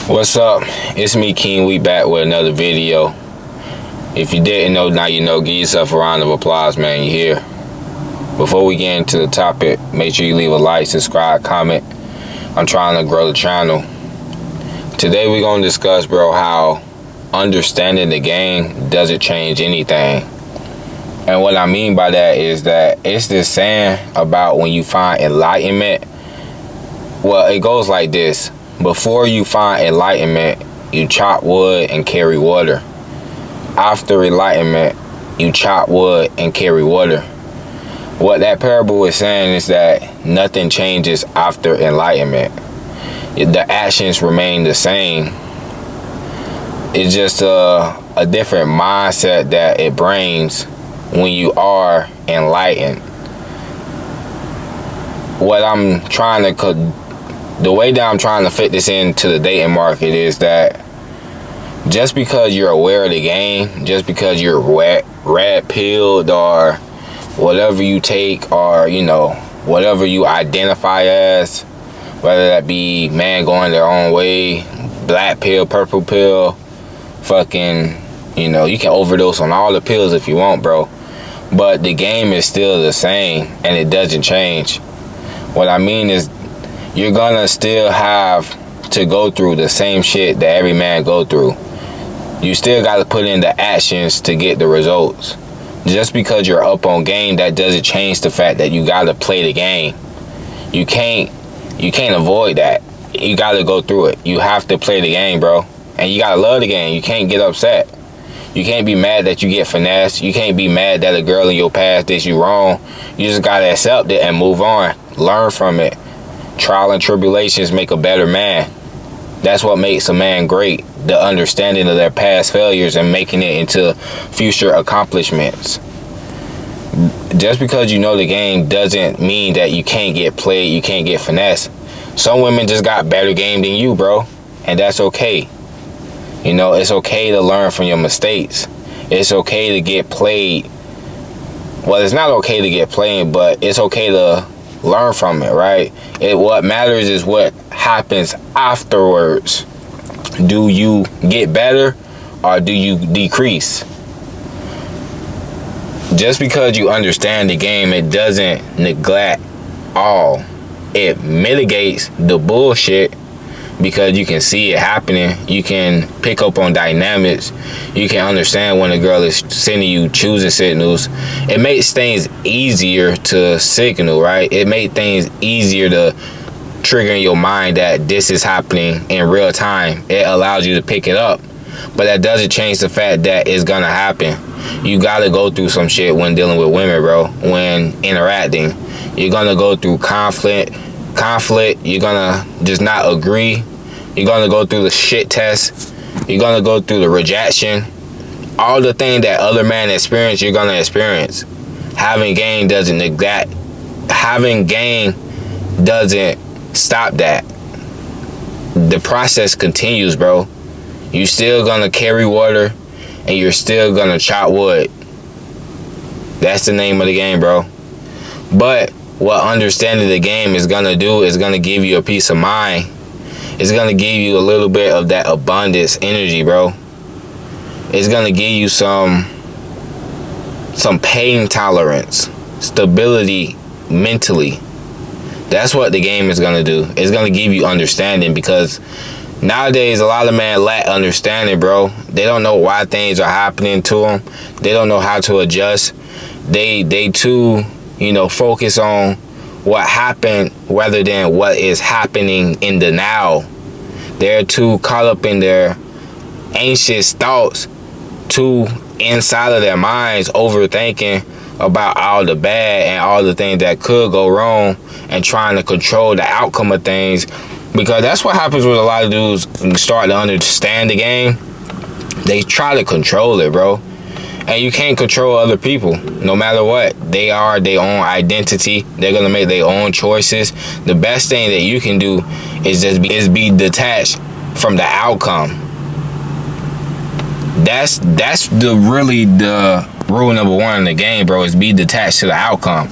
What's up? It's me, King. We back with another video. If you didn't know, now you know. Give yourself a round of applause, man. You here. Before we get into the topic, make sure you leave a like, subscribe, comment. I'm trying to grow the channel. Today we're going to discuss, bro, how understanding the game doesn't change anything. And what I mean by that is that it's this saying about when you find enlightenment. Well, it goes like this. Before you find enlightenment, you chop wood and carry water. After enlightenment, you chop wood and carry water. What that parable is saying is that nothing changes after enlightenment. The actions remain the same. It's just a different mindset that it brings when you are enlightened. The way that I'm trying to fit this into the dating market is that just because you're aware of the game, just because you're red pilled or whatever you take, or whatever you identify as, whether that be man going their own way, black pill, purple pill, fucking, you can overdose on all the pills if you want, bro. But the game is still the same and it doesn't change. What I mean is, you're gonna still have to go through the same shit that every man go through. You still gotta put in the actions to get the results. Just because you're up on game, that doesn't change the fact that you gotta play the game. You can't avoid that. You gotta go through it. You have to play the game, bro. And you gotta love the game. You can't get upset. You can't be mad that you get finessed. You can't be mad that a girl in your past did you wrong. You just gotta accept it and move on. Learn from it. Trial and tribulations make a better man. That's what makes a man great. The understanding of their past failures and making it into future accomplishments. Just because you know the game doesn't mean that you can't get played, you can't get finessed. Some women just got better game than you, bro. And that's okay. It's okay to learn from your mistakes. It's okay to get played. Well, it's not okay to get played, but it's okay to learn from it, right? What matters is what happens afterwards. Do you get better or do you decrease? Just because you understand the game, it doesn't neglect all. It mitigates the bullshit because you can see it happening. You can pick up on dynamics. You can understand when a girl is sending you choosing signals. It makes things easier to signal, right? It makes things easier to trigger in your mind that this is happening in real time. It allows you to pick it up. But that doesn't change the fact that it's gonna happen. You gotta go through some shit when dealing with women, bro. When interacting, you're gonna go through conflict. You're gonna just not agree. You're gonna go through the shit test. You're gonna go through the rejection. All the things that other men experience, you're gonna experience. Having game doesn't neglect. Having game doesn't stop that. The process continues, bro. You're still gonna carry water and you're still gonna chop wood. That's the name of the game, bro. But what understanding the game is gonna do is gonna give you a peace of mind. It's gonna give you a little bit of that abundance energy, bro. It's gonna give you some pain tolerance, stability mentally. That's what the game is gonna do. It's gonna give you understanding, because nowadays a lot of men lack understanding, bro. They don't know why things are happening to them. They don't know how to adjust. They too focus on what happened rather than what is happening in the now. They're too caught up in their anxious thoughts, too inside of their minds, overthinking about all the bad and all the things that could go wrong and trying to control the outcome of things. Because that's what happens with a lot of dudes when you start to understand the game. They try to control it, bro. And you can't control other people, no matter what. They are their own identity. They're gonna make their own choices. The best thing that you can do is just be detached from the outcome. That's really the rule number one in the game, bro. Is be detached to the outcome.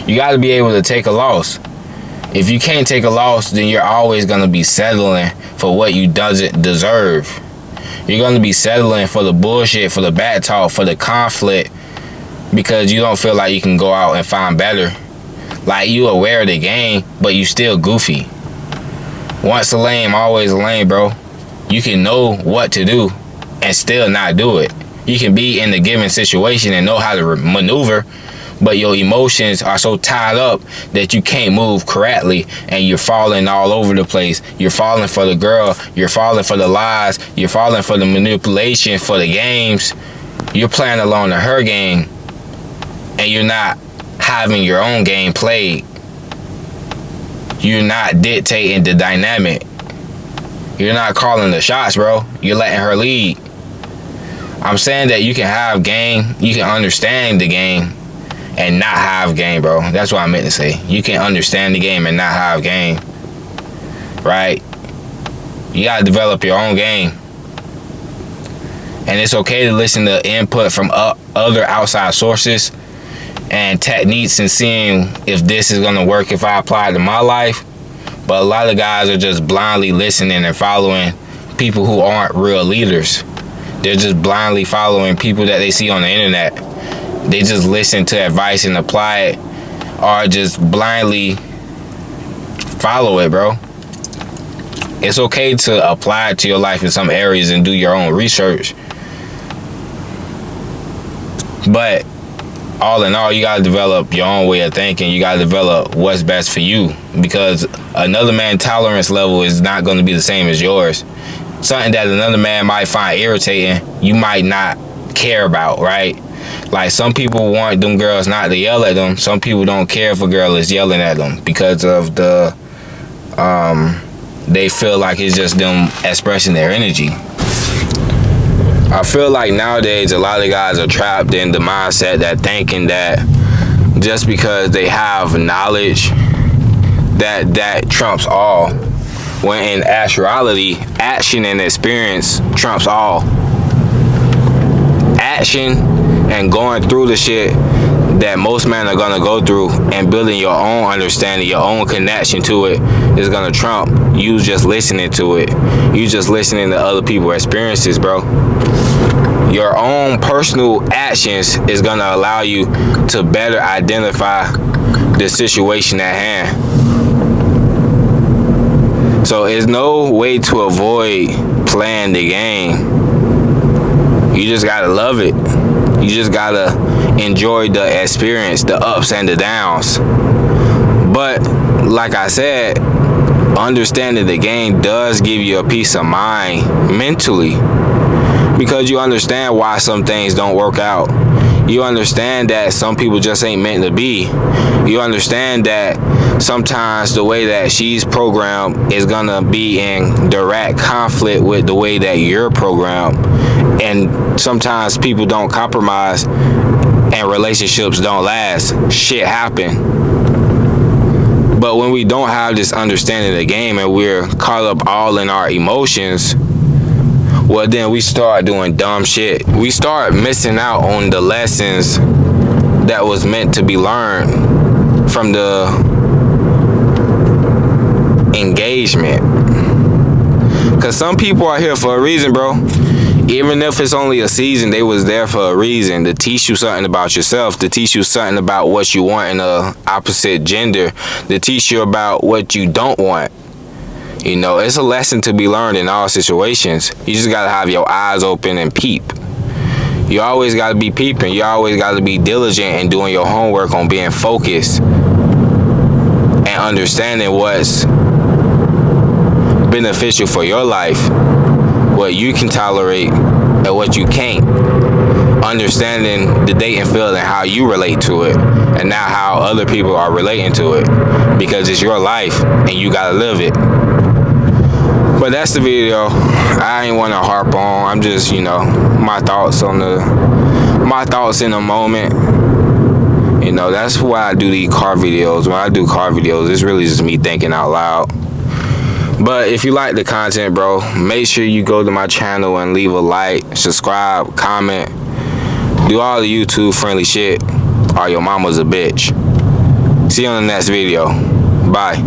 You got to be able to take a loss. If you can't take a loss, then you're always going to be settling for what you doesn't deserve. You're going to be settling for the bullshit, for the bad talk, for the conflict, because you don't feel like you can go out and find better. Like, you aware of the game, but you still goofy. Once a lame, always a lame, bro. You can know what to do and still not do it. You can be in the given situation and know how to maneuver, but your emotions are so tied up that you can't move correctly, and you're falling all over the place. You're falling for the girl. You're falling for the lies. You're falling for the manipulation, for the games. You're playing along to her game, and you're not having your own game played. You're not dictating the dynamic. You're not calling the shots, bro. You're letting her lead. I'm saying that you can have game, you can understand the game, and not have game, bro. That's what I meant to say. You can understand the game and not have game. Right? You gotta develop your own game. And it's okay to listen to input from other outside sources and techniques and seeing if this is gonna work if I apply it to my life. But a lot of guys are just blindly listening and following people who aren't real leaders. They're just blindly following people that they see on the internet. They just listen to advice and apply it, or just blindly follow it, bro. It's okay to apply it to your life in some areas and do your own research. But all in all, you gotta develop your own way of thinking. You gotta develop what's best for you, because another man's tolerance level is not gonna be the same as yours. Something that another man might find irritating, you might not care about, right? Like, some people want them girls not to yell at them. Some people don't care if a girl is yelling at them because of the, they feel like it's just them expressing their energy. I feel like nowadays a lot of guys are trapped in the mindset that thinking that just because they have knowledge that trumps all, when in actuality, action and experience trumps all. Action and going through the shit that most men are gonna go through, and building your own understanding, your own connection to it, is gonna trump you just listening to it. You just listening to other people's experiences, bro. Your own personal actions is gonna allow you to better identify the situation at hand. So there's no way to avoid playing the game. You just gotta love it. You just gotta enjoy the experience, the ups and the downs. But like I said, understanding the game does give you a peace of mind mentally, because you understand why some things don't work out. You understand that some people just ain't meant to be. You understand that sometimes the way that she's programmed is gonna be in direct conflict with the way that you're programmed. And sometimes people don't compromise and relationships don't last. Shit happen. But when we don't have this understanding of the game and we're caught up all in our emotions, well, then we start doing dumb shit. We start missing out on the lessons that was meant to be learned from the engagement. Because some people are here for a reason, bro. Even if it's only a season, they was there for a reason, to teach you something about yourself, to teach you something about what you want in the opposite gender, to teach you about what you don't want. You know, it's a lesson to be learned in all situations. You just gotta have your eyes open and peep. You always gotta be peeping. You always gotta be diligent and doing your homework on being focused and understanding what's beneficial for your life, what you can tolerate and what you can't. Understanding the dating field and how you relate to it, and not how other people are relating to it, because it's your life and you gotta live it. But that's the video. I ain't want to harp on. I'm just, you know, my thoughts in the moment. You know, that's why I do these car videos. When I do car videos, it's really just me thinking out loud. But if you like the content, bro, make sure you go to my channel and leave a like, subscribe, comment, do all the YouTube friendly shit, or your mama's a bitch. See you on the next video. Bye.